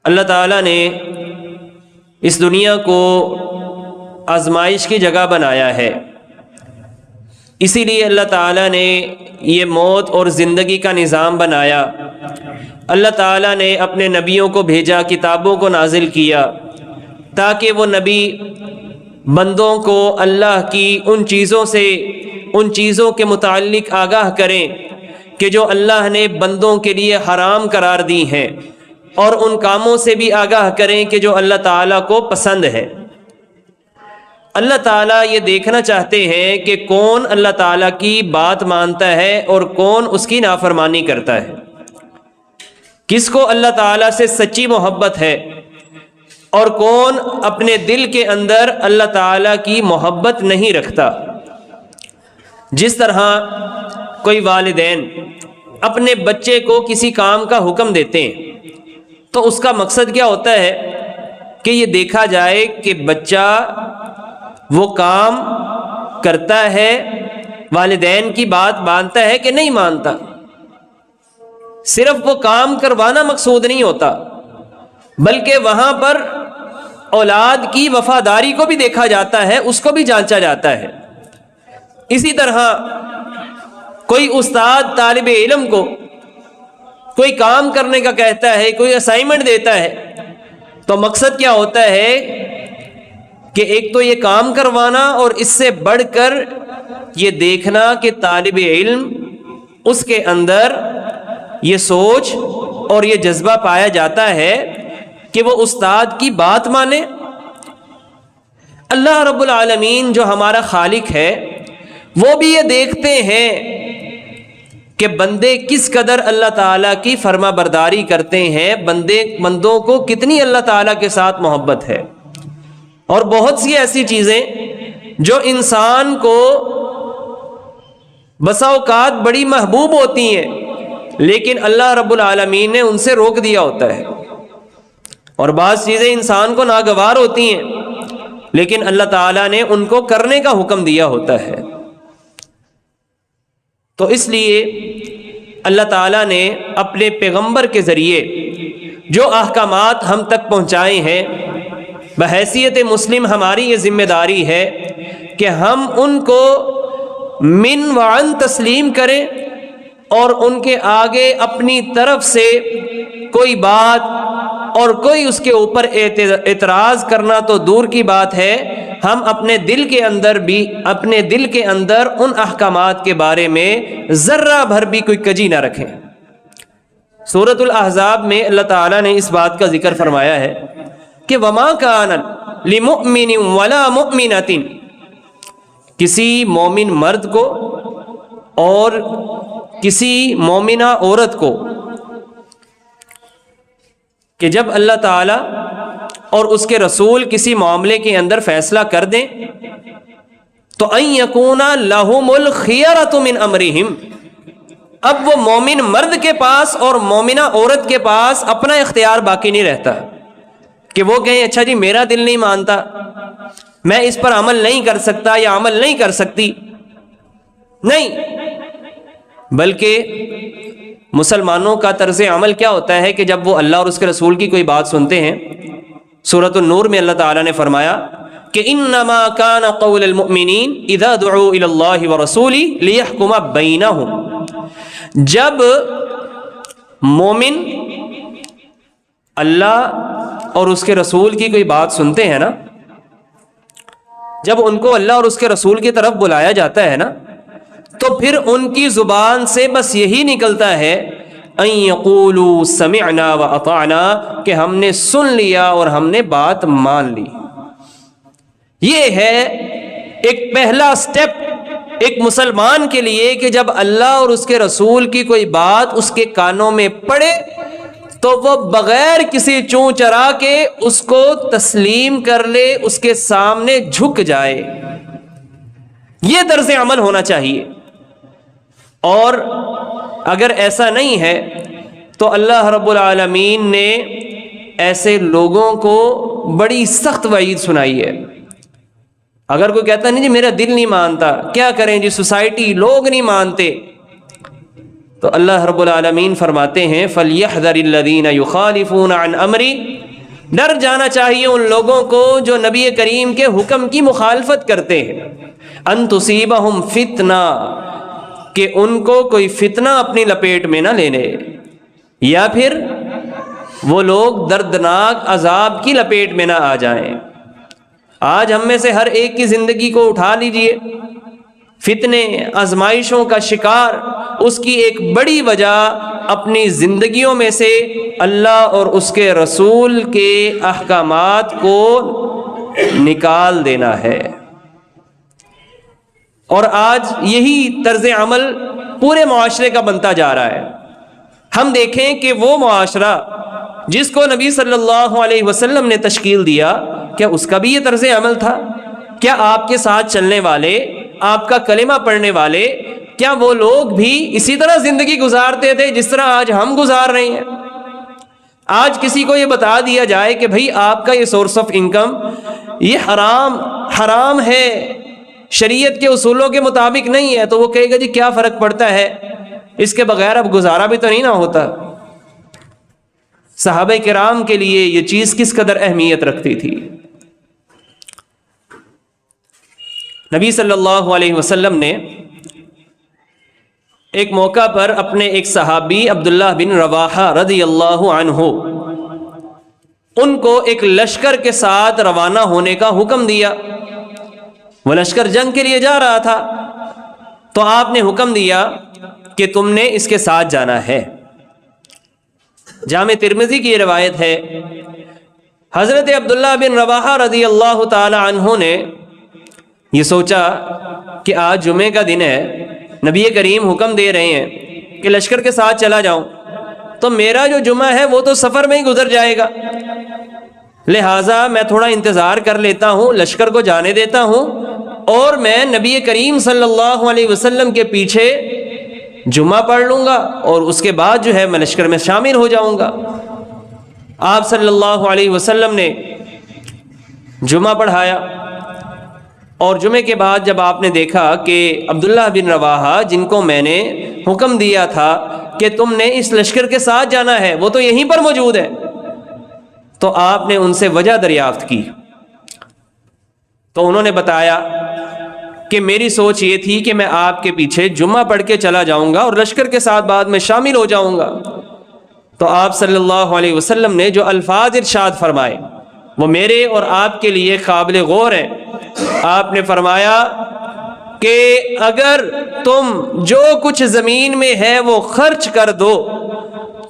اللہ تعالیٰ نے اس دنیا کو آزمائش کی جگہ بنایا ہے، اسی لیے اللہ تعالیٰ نے یہ موت اور زندگی کا نظام بنایا۔ اللہ تعالیٰ نے اپنے نبیوں کو بھیجا، کتابوں کو نازل کیا، تاکہ وہ نبی بندوں کو اللہ کی ان چیزوں کے متعلق آگاہ کریں کہ جو اللہ نے بندوں کے لیے حرام قرار دی ہیں، اور ان کاموں سے بھی آگاہ کریں کہ جو اللہ تعالیٰ کو پسند ہے۔ اللہ تعالیٰ یہ دیکھنا چاہتے ہیں کہ کون اللہ تعالیٰ کی بات مانتا ہے اور کون اس کی نافرمانی کرتا ہے، کس کو اللہ تعالیٰ سے سچی محبت ہے اور کون اپنے دل کے اندر اللہ تعالیٰ کی محبت نہیں رکھتا۔ جس طرح کوئی والدین اپنے بچے کو کسی کام کا حکم دیتے ہیں تو اس کا مقصد کیا ہوتا ہے کہ یہ دیکھا جائے کہ بچہ وہ کام کرتا ہے، والدین کی بات مانتا ہے کہ نہیں مانتا۔ صرف وہ کام کروانا مقصود نہیں ہوتا، بلکہ وہاں پر اولاد کی وفاداری کو بھی دیکھا جاتا ہے، اس کو بھی جانچا جاتا ہے۔ اسی طرح کوئی استاد طالب علم کو کوئی کام کرنے کا کہتا ہے، کوئی اسائنمنٹ دیتا ہے، تو مقصد کیا ہوتا ہے کہ ایک تو یہ کام کروانا، اور اس سے بڑھ کر یہ دیکھنا کہ طالب علم اس کے اندر یہ سوچ اور یہ جذبہ پایا جاتا ہے کہ وہ استاد کی بات مانے۔ اللہ رب العالمین جو ہمارا خالق ہے وہ بھی یہ دیکھتے ہیں کہ بندے کس قدر اللہ تعالیٰ کی فرما برداری کرتے ہیں، بندوں کو کتنی اللہ تعالیٰ کے ساتھ محبت ہے۔ اور بہت سی ایسی چیزیں جو انسان کو بسا اوقات بڑی محبوب ہوتی ہیں، لیکن اللہ رب العالمین نے ان سے روک دیا ہوتا ہے، اور بعض چیزیں انسان کو ناگوار ہوتی ہیں لیکن اللہ تعالیٰ نے ان کو کرنے کا حکم دیا ہوتا ہے۔ تو اس لیے اللہ تعالیٰ نے اپنے پیغمبر کے ذریعے جو احکامات ہم تک پہنچائے ہیں، بحیثیت مسلم ہماری یہ ذمہ داری ہے کہ ہم ان کو من وعن تسلیم کریں، اور ان کے آگے اپنی طرف سے کوئی بات اور کوئی اس کے اوپر اعتراض کرنا تو دور کی بات ہے، ہم اپنے دل کے اندر ان احکامات کے بارے میں ذرہ بھر بھی کوئی کجی نہ رکھیں۔ سورۃ الاحزاب میں اللہ تعالیٰ نے اس بات کا ذکر فرمایا ہے کہ وما کان لمؤمن ولا مؤمنۃ، کسی مومن مرد کو اور کسی مومنہ عورت کو کہ جب اللہ تعالیٰ اور اس کے رسول کسی معاملے کے اندر فیصلہ کر دیں تو ان یکون لہم الخیرۃ من امرہم، اب وہ مومن مرد کے پاس اور مومنہ عورت کے پاس اپنا اختیار باقی نہیں رہتا کہ وہ کہیں اچھا جی میرا دل نہیں مانتا، میں اس پر عمل نہیں کر سکتا یا عمل نہیں کر سکتی، نہیں، بلکہ مسلمانوں کا طرز عمل کیا ہوتا ہے کہ جب وہ اللہ اور اس کے رسول کی کوئی بات سنتے ہیں، سورۃ النور میں اللہ تعالیٰ نے فرمایا کہ انما کان قول المؤمنین اذا دعوا الی اللہ ورسولہ لیحکم بینہم، جب مومن اللہ اور اس کے رسول کی کوئی بات سنتے ہیں نا، جب ان کو اللہ اور اس کے رسول کی طرف بلایا جاتا ہے نا، تو پھر ان کی زبان سے بس یہی نکلتا ہے ان یقولوا سمعنا واطعنا، کہ ہم نے سن لیا اور ہم نے بات مان لی۔ یہ ہے ایک پہلا سٹیپ ایک مسلمان کے لیے کہ جب اللہ اور اس کے رسول کی کوئی بات اس کے کانوں میں پڑے تو وہ بغیر کسی چوں چرا کے اس کو تسلیم کر لے، اس کے سامنے جھک جائے۔ یہ طرز عمل ہونا چاہیے، اور اگر ایسا نہیں ہے تو اللہ رب العالمین نے ایسے لوگوں کو بڑی سخت وعید سنائی ہے۔ اگر کوئی کہتا نہیں جی میرا دل نہیں مانتا، کیا کریں جی سوسائٹی لوگ نہیں مانتے، تو اللہ رب العالمین فرماتے ہیں فَلْيَحْذَرِ الَّذِينَ يُخَالِفُونَ عَنْ أَمْرِهِ، ڈر جانا چاہیے ان لوگوں کو جو نبی کریم کے حکم کی مخالفت کرتے ہیں، ان تصیبہم فتنہ، کہ ان کو کوئی فتنہ اپنی لپیٹ میں نہ لینے، یا پھر وہ لوگ دردناک عذاب کی لپیٹ میں نہ آ جائیں۔ آج ہم میں سے ہر ایک کی زندگی کو اٹھا لیجئے، فتنے آزمائشوں کا شکار، اس کی ایک بڑی وجہ اپنی زندگیوں میں سے اللہ اور اس کے رسول کے احکامات کو نکال دینا ہے۔ اور آج یہی طرز عمل پورے معاشرے کا بنتا جا رہا ہے۔ ہم دیکھیں کہ وہ معاشرہ جس کو نبی صلی اللہ علیہ وسلم نے تشکیل دیا، کیا اس کا بھی یہ طرز عمل تھا؟ کیا آپ کے ساتھ چلنے والے، آپ کا کلمہ پڑھنے والے، کیا وہ لوگ بھی اسی طرح زندگی گزارتے تھے جس طرح آج ہم گزار رہے ہیں؟ آج کسی کو یہ بتا دیا جائے کہ بھائی آپ کا یہ سورس آف انکم یہ حرام ہے، شریعت کے اصولوں کے مطابق نہیں ہے، تو وہ کہے گا جی کیا فرق پڑتا ہے، اس کے بغیر اب گزارا بھی تو نہیں نہ ہوتا۔ صحابہ کرام کے لیے یہ چیز کس قدر اہمیت رکھتی تھی۔ نبی صلی اللہ علیہ وسلم نے ایک موقع پر اپنے ایک صحابی عبداللہ بن رواحہ رضی اللہ عنہ، ان کو ایک لشکر کے ساتھ روانہ ہونے کا حکم دیا۔ وہ لشکر جنگ کے لیے جا رہا تھا، تو آپ نے حکم دیا کہ تم نے اس کے ساتھ جانا ہے۔ جامع ترمذی کی یہ روایت ہے، حضرت عبداللہ بن رواحہ رضی اللہ تعالی عنہ نے یہ سوچا کہ آج جمعے کا دن ہے، نبی کریم حکم دے رہے ہیں کہ لشکر کے ساتھ چلا جاؤں، تو میرا جو جمعہ ہے وہ تو سفر میں ہی گزر جائے گا، لہٰذا میں تھوڑا انتظار کر لیتا ہوں، لشکر کو جانے دیتا ہوں، اور میں نبی کریم صلی اللہ علیہ وسلم کے پیچھے جمعہ پڑھ لوں گا، اور اس کے بعد جو ہے میں لشکر میں شامل ہو جاؤں گا۔ آپ صلی اللہ علیہ وسلم نے جمعہ پڑھایا، اور جمعے کے بعد جب آپ نے دیکھا کہ عبداللہ بن رواحہ جن کو میں نے حکم دیا تھا کہ تم نے اس لشکر کے ساتھ جانا ہے، وہ تو یہیں پر موجود ہے، تو آپ نے ان سے وجہ دریافت کی، تو انہوں نے بتایا کہ میری سوچ یہ تھی کہ میں آپ کے پیچھے جمعہ پڑھ کے چلا جاؤں گا اور لشکر کے ساتھ بعد میں شامل ہو جاؤں گا۔ تو آپ صلی اللہ علیہ وسلم نے جو الفاظ ارشاد فرمائے وہ میرے اور آپ کے لیے قابل غور ہیں۔ آپ نے فرمایا کہ اگر تم جو کچھ زمین میں ہے وہ خرچ کر دو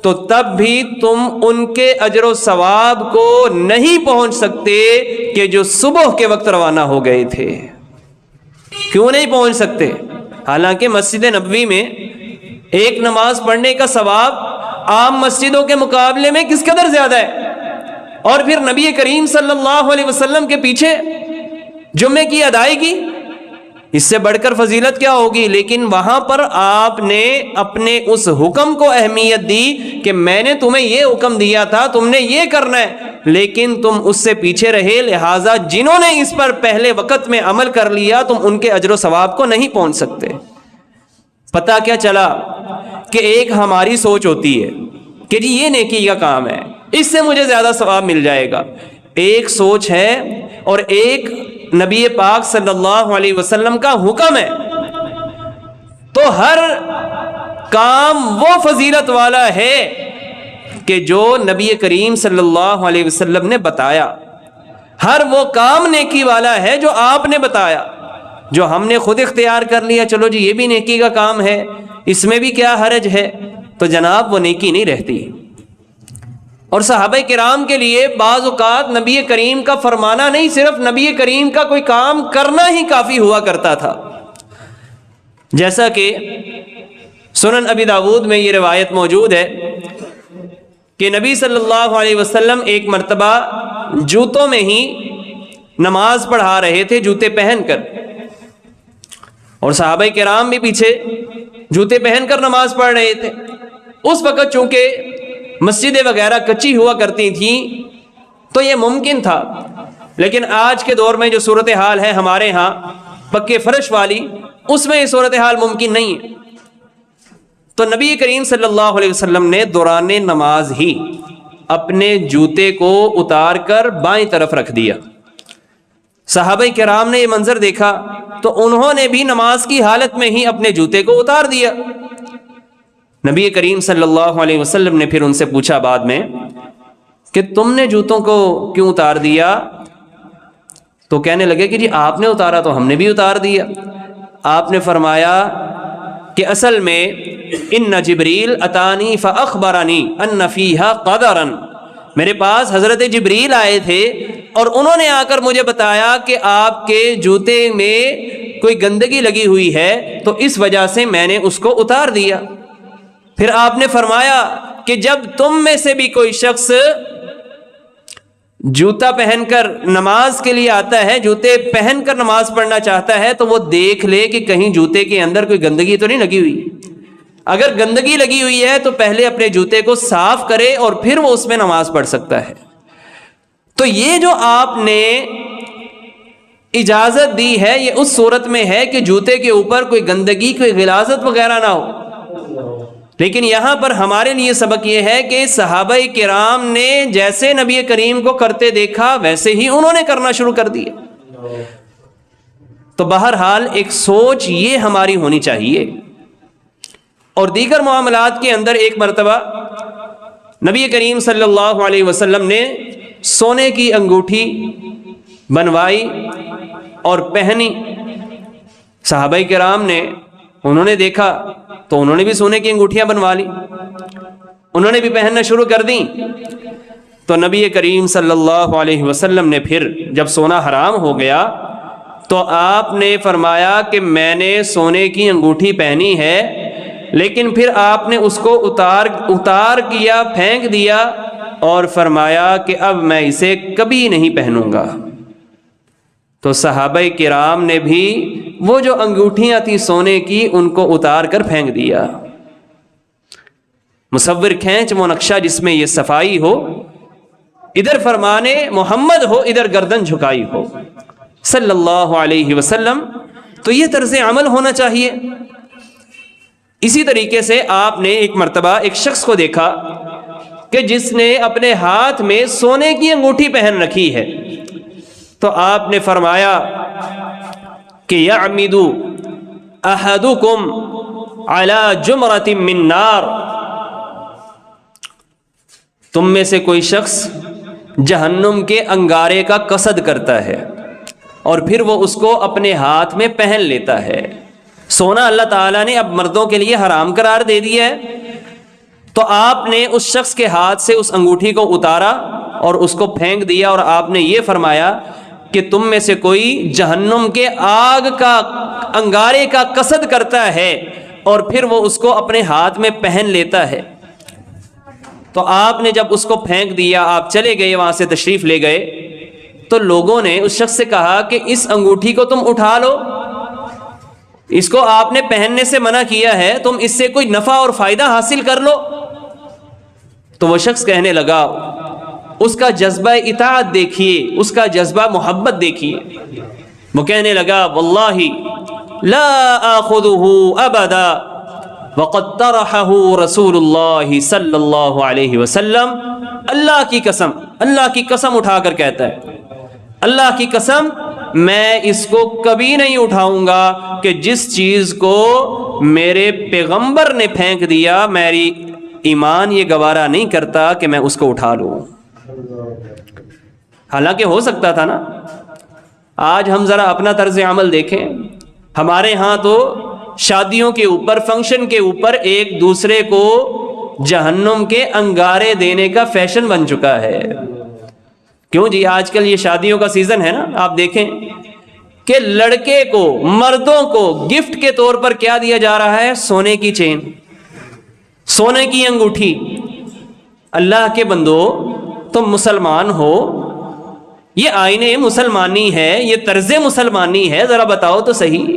تو تب بھی تم ان کے اجر و ثواب کو نہیں پہنچ سکتے کہ جو صبح کے وقت روانہ ہو گئے تھے۔ کیوں نہیں پہنچ سکتے؟ حالانکہ مسجد نبوی میں ایک نماز پڑھنے کا ثواب عام مسجدوں کے مقابلے میں کس قدر زیادہ ہے، اور پھر نبی کریم صلی اللہ علیہ وسلم کے پیچھے جمعے کی ادائیگی، اس سے بڑھ کر فضیلت کیا ہوگی؟ لیکن وہاں پر آپ نے اپنے اس حکم کو اہمیت دی کہ میں نے تمہیں یہ حکم دیا تھا، تم نے یہ کرنا ہے، لیکن تم اس سے پیچھے رہے، لہٰذا جنہوں نے اس پر پہلے وقت میں عمل کر لیا تم ان کے اجر و ثواب کو نہیں پہنچ سکتے۔ پتہ کیا چلا کہ ایک ہماری سوچ ہوتی ہے کہ جی یہ نیکی کا کام ہے، اس سے مجھے زیادہ ثواب مل جائے گا، ایک سوچ ہے، اور ایک نبی پاک صلی اللہ علیہ وسلم کا حکم ہے۔ تو ہر کام وہ فضیلت والا ہے کہ جو نبی کریم صلی اللہ علیہ وسلم نے بتایا، ہر وہ کام نیکی والا ہے جو آپ نے بتایا۔ جو ہم نے خود اختیار کر لیا چلو جی یہ بھی نیکی کا کام ہے، اس میں بھی کیا حرج ہے، تو جناب وہ نیکی نہیں رہتی۔ اور صحابہ کرام کے لیے بعض اوقات نبی کریم کا فرمانا نہیں، صرف نبی کریم کا کوئی کام کرنا ہی کافی ہوا کرتا تھا۔ جیسا کہ سنن ابی داود میں یہ روایت موجود ہے کہ نبی صلی اللہ علیہ وسلم ایک مرتبہ جوتوں میں ہی نماز پڑھا رہے تھے، جوتے پہن کر، اور صحابہ کرام بھی پیچھے جوتے پہن کر نماز پڑھ رہے تھے۔ اس وقت چونکہ مسجدیں وغیرہ کچی ہوا کرتی تھیں تو یہ ممکن تھا، لیکن آج کے دور میں جو صورتحال ہے ہمارے ہاں پکے فرش والی، اس میں یہ صورتحال ممکن نہیں ہے۔ تو نبی کریم صلی اللہ علیہ وسلم نے دوران نماز ہی اپنے جوتے کو اتار کر بائیں طرف رکھ دیا۔ صحابہ کرام نے یہ منظر دیکھا تو انہوں نے بھی نماز کی حالت میں ہی اپنے جوتے کو اتار دیا۔ نبی کریم صلی اللہ علیہ وسلم نے پھر ان سے پوچھا بعد میں کہ تم نے جوتوں کو کیوں اتار دیا؟ تو کہنے لگے کہ جی آپ نے اتارا تو ہم نے بھی اتار دیا۔ آپ نے فرمایا کہ اصل میں ان جبریل اتانی فاخبرنی ان فیہا قدرا، میرے پاس حضرت جبریل آئے تھے اور انہوں نے آ کر مجھے بتایا کہ آپ کے جوتے میں کوئی گندگی لگی ہوئی ہے، تو اس وجہ سے میں نے اس کو اتار دیا۔ پھر آپ نے فرمایا کہ جب تم میں سے بھی کوئی شخص جوتا پہن کر نماز کے لیے آتا ہے، جوتے پہن کر نماز پڑھنا چاہتا ہے، تو وہ دیکھ لے کہ کہیں جوتے کے اندر کوئی گندگی تو نہیں لگی ہوئی۔ اگر گندگی لگی ہوئی ہے تو پہلے اپنے جوتے کو صاف کرے اور پھر وہ اس میں نماز پڑھ سکتا ہے۔ تو یہ جو آپ نے اجازت دی ہے یہ اس صورت میں ہے کہ جوتے کے اوپر کوئی گندگی، کوئی غلاظت وغیرہ نہ ہو۔ لیکن یہاں پر ہمارے لیے سبق یہ ہے کہ صحابہ کرام نے جیسے نبی کریم کو کرتے دیکھا ویسے ہی انہوں نے کرنا شروع کر دیا۔ تو بہرحال ایک سوچ یہ ہماری ہونی چاہیے۔ اور دیگر معاملات کے اندر ایک مرتبہ نبی کریم صلی اللہ علیہ وسلم نے سونے کی انگوٹھی بنوائی اور پہنی۔ صحابہ کرام نے انہوں نے دیکھا تو انہوں نے بھی سونے کی انگوٹھیاں بنوا لی، انہوں نے بھی پہننا شروع کر دیں۔ تو نبی کریم صلی اللہ علیہ وسلم نے پھر جب سونا حرام ہو گیا تو آپ نے فرمایا کہ میں نے سونے کی انگوٹھی پہنی ہے، لیکن پھر آپ نے اس کو اتار کیا، پھینک دیا اور فرمایا کہ اب میں اسے کبھی نہیں پہنوں گا۔ تو صحابہ کرام نے بھی وہ جو انگوٹھیاں تھیں سونے کی ان کو اتار کر پھینک دیا۔ مصور کھینچ وہ نقشہ جس میں یہ صفائی ہو، ادھر فرمانے محمد ہو، ادھر گردن جھکائی ہو صلی اللہ علیہ وسلم۔ تو یہ طرز عمل ہونا چاہیے۔ اسی طریقے سے آپ نے ایک مرتبہ ایک شخص کو دیکھا کہ جس نے اپنے ہاتھ میں سونے کی انگوٹھی پہن رکھی ہے، تو آپ نے فرمایا کہ یعمد احدکم علی جمرۃ من نار، تم میں سے کوئی شخص جہنم کے انگارے کا قصد کرتا ہے اور پھر وہ اس کو اپنے ہاتھ میں پہن لیتا ہے۔ سونا اللہ تعالیٰ نے اب مردوں کے لیے حرام قرار دے دیا ہے، تو آپ نے اس شخص کے ہاتھ سے اس انگوٹھی کو اتارا اور اس کو پھینک دیا، اور آپ نے یہ فرمایا کہ تم میں سے کوئی جہنم کے آگ کا انگارے کا قصد کرتا ہے اور پھر وہ اس کو اپنے ہاتھ میں پہن لیتا ہے۔ تو آپ نے جب اس کو پھینک دیا، آپ چلے گئے، وہاں سے تشریف لے گئے، تو لوگوں نے اس شخص سے کہا کہ اس انگوٹھی کو تم اٹھا لو، اس کو آپ نے پہننے سے منع کیا ہے، تم اس سے کوئی نفع اور فائدہ حاصل کر لو۔ تو وہ شخص کہنے لگا، اس کا جذبہ اطاعت دیکھیے، اس کا جذبہ محبت دیکھیے، وہ کہنے لگا واللہ لا آخذہ ابدا وقد طرحہ رسول اللہ صلی اللہ علیہ وسلم، اللہ کی قسم اٹھا کر کہتا ہے، اللہ کی قسم میں اس کو کبھی نہیں اٹھاؤں گا کہ جس چیز کو میرے پیغمبر نے پھینک دیا، میری ایمان یہ گوارا نہیں کرتا کہ میں اس کو اٹھا لوں۔ حالانکہ ہو سکتا تھا نا۔ آج ہم ذرا اپنا طرز عمل دیکھیں، ہمارے ہاں تو شادیوں کے اوپر، فنکشن کے اوپر ایک دوسرے کو جہنم کے انگارے دینے کا فیشن بن چکا ہے۔ کیوں جی؟ آج کل یہ شادیوں کا سیزن ہے نا، آپ دیکھیں کہ لڑکے کو، مردوں کو گفٹ کے طور پر کیا دیا جا رہا ہے؟ سونے کی چین، سونے کی انگوٹھی۔ اللہ کے بندو، تم مسلمان ہو، یہ آئین مسلمانی ہے، یہ طرز مسلمانی ہے، ذرا بتاؤ تو صحیح۔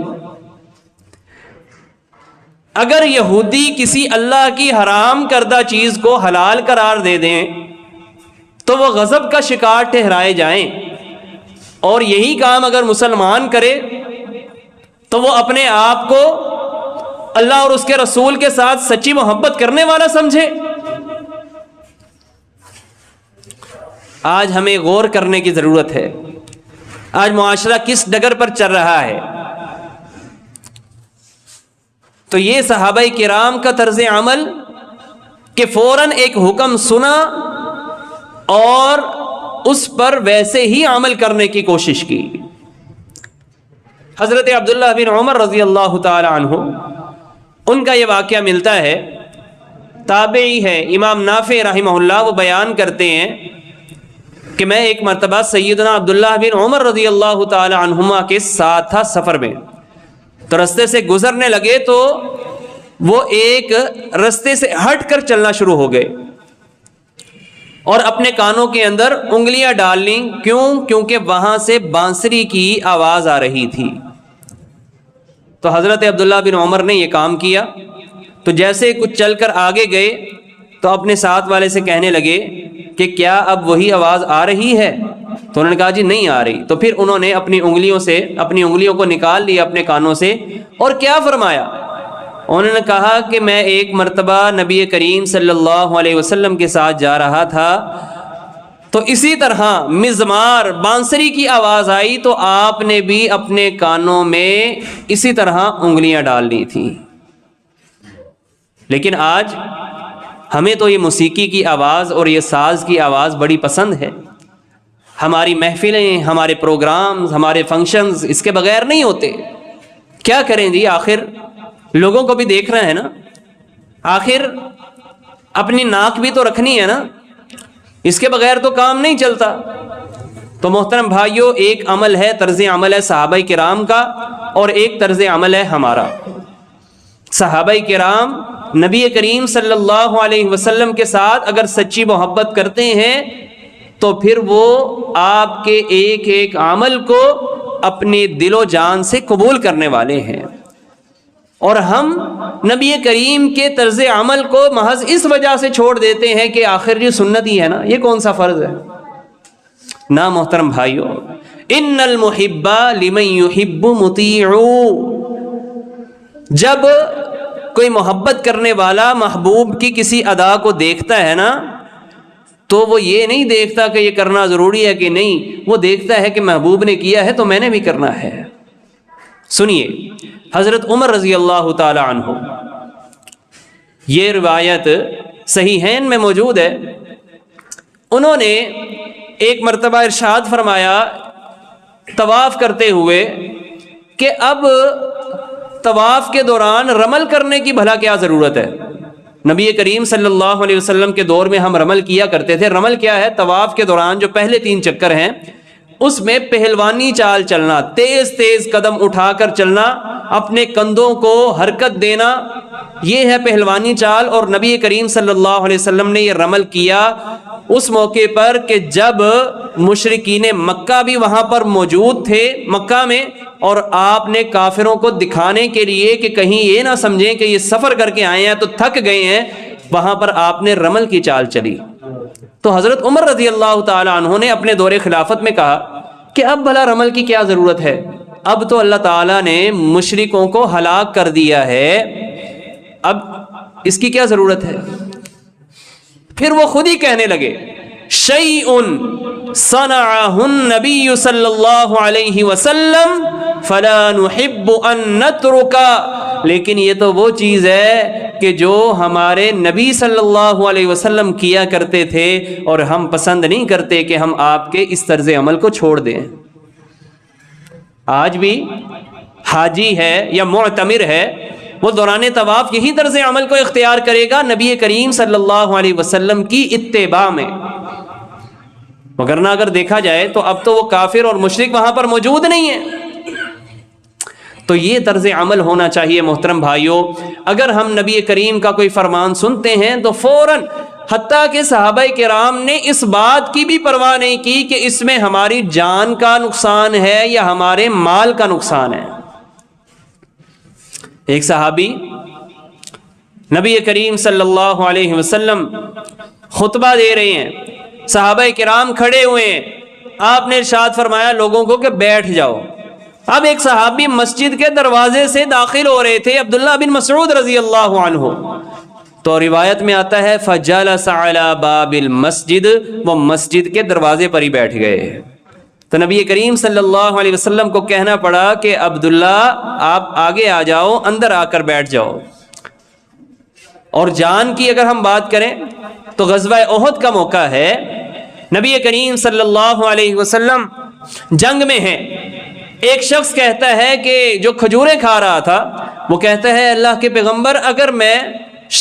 اگر یہودی کسی اللہ کی حرام کردہ چیز کو حلال قرار دے دیں تو وہ غضب کا شکار ٹھہرائے جائیں، اور یہی کام اگر مسلمان کرے تو وہ اپنے آپ کو اللہ اور اس کے رسول کے ساتھ سچی محبت کرنے والا سمجھے؟ آج ہمیں غور کرنے کی ضرورت ہے، آج معاشرہ کس ڈگر پر چل رہا ہے۔ تو یہ صحابہ کرام کا طرز عمل کہ فوراً ایک حکم سنا اور اس پر ویسے ہی عمل کرنے کی کوشش کی۔ حضرت عبداللہ بن عمر رضی اللہ تعالی عنہ، ان کا یہ واقعہ ملتا ہے، تابعی ہے، امام نافع رحمہ اللہ وہ بیان کرتے ہیں کہ میں ایک مرتبہ سیدنا عبداللہ بن عمر رضی اللہ تعالی عنہما کے ساتھ تھا سفر میں، تو رستے سے گزرنے لگے تو وہ ایک رستے سے ہٹ کر چلنا شروع ہو گئے اور اپنے کانوں کے اندر انگلیاں ڈال لیں۔ کیونکہ وہاں سے بانسری کی آواز آ رہی تھی۔ تو حضرت عبداللہ بن عمر نے یہ کام کیا، تو جیسے کچھ چل کر آگے گئے تو اپنے ساتھ والے سے کہنے لگے کہ کیا اب وہی آواز آ رہی ہے؟ تو انہوں نے کہا جی نہیں آ رہی۔ تو پھر انہوں نے اپنی انگلیوں کو نکال لیا اپنے کانوں سے، اور کیا فرمایا؟ انہوں نے کہا کہ میں ایک مرتبہ نبی کریم صلی اللہ علیہ وسلم کے ساتھ جا رہا تھا، تو اسی طرح مزمار بانسری کی آواز آئی تو آپ نے بھی اپنے کانوں میں اسی طرح انگلیاں ڈال لی تھیں۔ لیکن آج ہمیں تو یہ موسیقی کی آواز اور یہ ساز کی آواز بڑی پسند ہے۔ ہماری محفلیں، ہمارے پروگرامز، ہمارے فنکشنز اس کے بغیر نہیں ہوتے۔ کیا کریں جی، آخر لوگوں کو بھی دیکھ رہے ہیں نا، آخر اپنی ناک بھی تو رکھنی ہے نا، اس کے بغیر تو کام نہیں چلتا۔ تو محترم بھائیوں، ایک عمل ہے، طرز عمل ہے صحابہ کرام کا، اور ایک طرز عمل ہے ہمارا۔ صحابہ کرام نبی کریم صلی اللہ علیہ وسلم کے ساتھ اگر سچی محبت کرتے ہیں تو پھر وہ آپ کے ایک ایک عمل کو اپنے دل و جان سے قبول کرنے والے ہیں، اور ہم نبی کریم کے طرز عمل کو محض اس وجہ سے چھوڑ دیتے ہیں کہ آخر یہ سنت ہی ہے نا، یہ کون سا فرض ہے؟ نا محترم بھائیو، ان المحب لمن يحب مطیع، جب کوئی محبت کرنے والا محبوب کی کسی ادا کو دیکھتا ہے نا، تو وہ یہ نہیں دیکھتا کہ یہ کرنا ضروری ہے کہ نہیں، وہ دیکھتا ہے کہ محبوب نے کیا ہے تو میں نے بھی کرنا ہے۔ سنیے، حضرت عمر رضی اللہ تعالی عنہ، یہ روایت صحیحین میں موجود ہے، انہوں نے ایک مرتبہ ارشاد فرمایا طواف کرتے ہوئے کہ اب طواف کے دوران رمل کرنے کی بھلا کیا ضرورت ہے؟ نبی کریم صلی اللہ علیہ وسلم کے دور میں ہم رمل کیا کرتے تھے۔ رمل کیا ہے؟ طواف کے دوران جو پہلے 3 چکر ہیں اس میں پہلوانی چال چلنا، تیز تیز قدم اٹھا کر چلنا، اپنے کندھوں کو حرکت دینا، یہ ہے پہلوانی چال۔ اور نبی کریم صلی اللہ علیہ وسلم نے یہ رمل کیا اس موقع پر کہ جب مشرکین مکہ بھی وہاں پر موجود تھے مکہ میں، اور آپ نے کافروں کو دکھانے کے لیے کہ کہیں یہ نہ سمجھیں کہ یہ سفر کر کے آئے ہیں تو تھک گئے ہیں، وہاں پر آپ نے رمل کی چال چلی۔ تو حضرت عمر رضی اللہ تعالی عنہ نے اپنے دور خلافت میں کہا کہ اب بھلا رمل کی کیا ضرورت ہے؟ اب تو اللہ تعالیٰ نے مشرکوں کو ہلاک کر دیا ہے، اب اس کی کیا ضرورت ہے؟ پھر وہ خود ہی کہنے لگے شیء صنعہ النبی صلی اللہ علیہ وسلم فلا نحب ان نترکا، لیکن یہ تو وہ چیز ہے کہ جو ہمارے نبی صلی اللہ علیہ وسلم کیا کرتے تھے، اور ہم پسند نہیں کرتے کہ ہم آپ کے اس طرز عمل کو چھوڑ دیں۔ آج بھی حاجی ہے یا معتمر ہے، وہ دوران طواف یہی طرز عمل کو اختیار کرے گا نبی کریم صلی اللہ علیہ وسلم کی اتباع میں، وگرنہ اگر دیکھا جائے تو اب تو وہ کافر اور مشرک وہاں پر موجود نہیں ہیں۔ تو یہ طرز عمل ہونا چاہیے محترم بھائیوں۔ اگر ہم نبی کریم کا کوئی فرمان سنتے ہیں تو فوراً، حتیٰ کہ صحابہ کرام نے اس بات کی بھی پرواہ نہیں کی کہ اس میں ہماری جان کا نقصان ہے یا ہمارے مال کا نقصان ہے۔ ایک صحابی نبی کریم صلی اللہ علیہ وسلم خطبہ دے رہے ہیں، صحابہ کرام کھڑے ہوئے ہیں، آپ نے ارشاد فرمایا لوگوں کو کہ بیٹھ جاؤ۔ اب ایک صحابی مسجد کے دروازے سے داخل ہو رہے تھے، عبداللہ بن مسعود رضی اللہ عنہ، تو روایت میں آتا ہے فجلس علی باب المسجد، وہ مسجد کے دروازے پر ہی بیٹھ گئے۔ تو نبی کریم صلی اللہ علیہ وسلم کو کہنا پڑا کہ عبداللہ آپ آگے آ جاؤ، اندر آ کر بیٹھ جاؤ۔ اور جان کی اگر ہم بات کریں تو غزوہ احد کا موقع ہے، نبی کریم صلی اللہ علیہ وسلم جنگ میں ہیں۔ ایک شخص کہتا ہے کہ جو کھجوریں کھا رہا تھا، وہ کہتا ہے اللہ کے پیغمبر اگر میں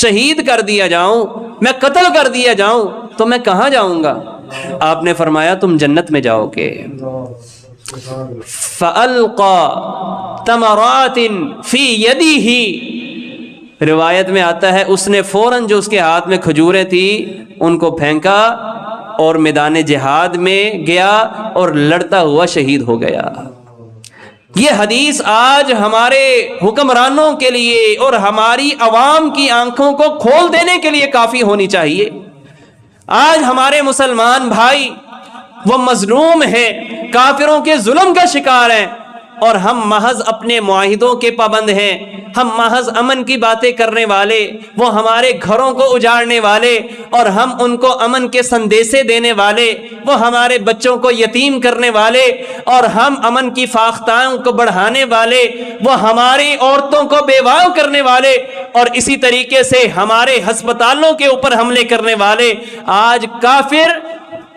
شہید کر دیا جاؤں، میں قتل کر دیا جاؤں تو میں کہاں جاؤں گا؟ آپ نے فرمایا تم جنت میں جاؤ گے۔ فَأَلْقَى تَمَرَاتٍ فِي يَدِهِ، روایت میں آتا ہے اس نے فوراً جو اس کے ہاتھ میں کھجوریں تھی ان کو پھینکا اور میدان جہاد میں گیا اور لڑتا ہوا شہید ہو گیا۔ یہ حدیث آج ہمارے حکمرانوں کے لیے اور ہماری عوام کی آنکھوں کو کھول دینے کے لیے کافی ہونی چاہیے۔ آج ہمارے مسلمان بھائی وہ مظلوم ہیں، کافروں کے ظلم کا شکار ہیں، اور ہم محض اپنے معاہدوں کے پابند ہیں، ہم محض امن کی باتیں کرنے والے، وہ ہمارے گھروں کو اجاڑنے والے اور ہم ان کو امن کے سندیسے دینے والے، وہ ہمارے بچوں کو یتیم کرنے والے اور ہم امن کی فاختاؤں کو بڑھانے والے، وہ ہماری عورتوں کو بیواہ کرنے والے اور اسی طریقے سے ہمارے ہسپتالوں کے اوپر حملے کرنے والے۔ آج کافر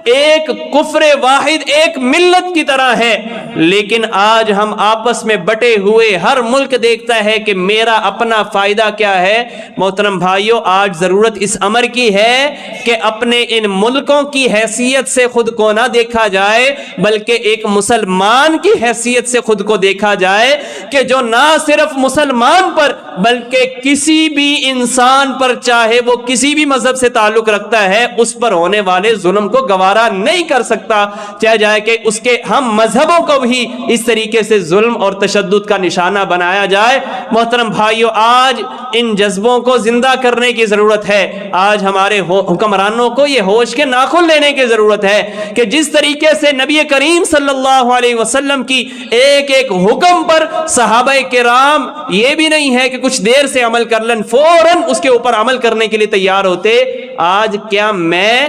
ایک کفر واحد، ایک ملت کی طرح ہے، لیکن آج ہم آپس میں بٹے ہوئے، ہر ملک دیکھتا ہے کہ میرا اپنا فائدہ کیا ہے۔ محترم بھائیوں، آج ضرورت اس امر کی ہے کہ اپنے ان ملکوں کی حیثیت سے خود کو نہ دیکھا جائے، بلکہ ایک مسلمان کی حیثیت سے خود کو دیکھا جائے کہ جو نہ صرف مسلمان پر بلکہ کسی بھی انسان پر، چاہے وہ کسی بھی مذہب سے تعلق رکھتا ہے، اس پر ہونے والے ظلم کو گوارا نہیں کر سکتا، چاہے جائے کہ اس کے ہم مذہبوں کو بھی اس طریقے سے ظلم اور تشدد کا نشانہ بنایا جائے۔ محترم بھائیوں، آج ان جذبوں کو زندہ کرنے کی ضرورت ہے۔ آج ہمارے حکمرانوں کو یہ ہوش کے ناخن لینے کی ضرورت ہے کہ جس طریقے سے نبی کریم صلی اللہ علیہ وسلم کی ایک ایک حکم پر صحابہ کرام یہ بھی نہیں ہے کہ کچھ دیر سے عمل کر لیں، فوراً اس کے اوپر عمل کرنے کے لیے تیار ہوتے۔ آج کیا میں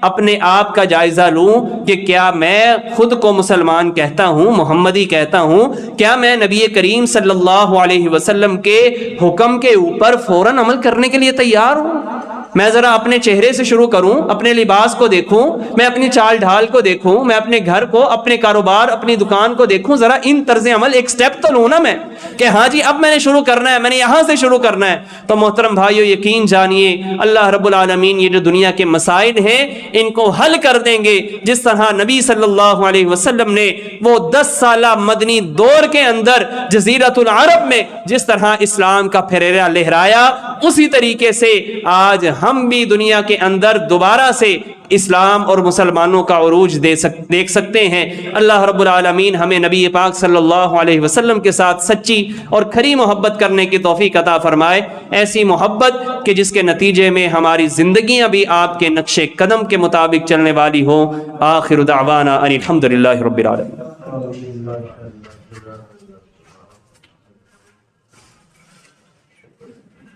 اپنے آپ کا جائزہ لوں کہ کیا میں خود کو مسلمان کہتا ہوں، محمدی کہتا ہوں؟ کیا میں نبی کریم صلی اللہ علیہ وسلم کے حکم کے اوپر فوراً عمل کرنے کے لیے تیار ہوں؟ میں ذرا اپنے چہرے سے شروع کروں، اپنے لباس کو دیکھوں، میں اپنی چال ڈھال کو دیکھوں، میں اپنے گھر کو، اپنے کاروبار، اپنی دکان کو دیکھوں، ذرا ان طرز عمل ایک سٹیپ تو لوں نا میں، کہ ہاں جی اب میں نے شروع کرنا ہے، میں نے یہاں سے شروع کرنا ہے۔ تو محترم بھائیو، یقین جانیے اللہ رب العالمین یہ جو دنیا کے مسائل ہیں ان کو حل کر دیں گے، جس طرح نبی صلی اللہ علیہ وسلم نے وہ 10 سالہ مدنی دور کے اندر جزیرۃ العرب میں جس طرح اسلام کا پھریرا لہرایا، اسی طریقے سے آج ہم بھی دنیا کے اندر دوبارہ سے اسلام اور مسلمانوں کا عروج دیکھ سکتے ہیں۔ اللہ رب العالمین ہمیں نبی پاک صلی اللہ علیہ وسلم کے ساتھ سچی اور کھری محبت کرنے کی توفیق عطا فرمائے، ایسی محبت کہ جس کے نتیجے میں ہماری زندگیاں بھی آپ کے نقش قدم کے مطابق چلنے والی ہوں۔ آخر دعوانا ان الحمدللہ رب العالمین۔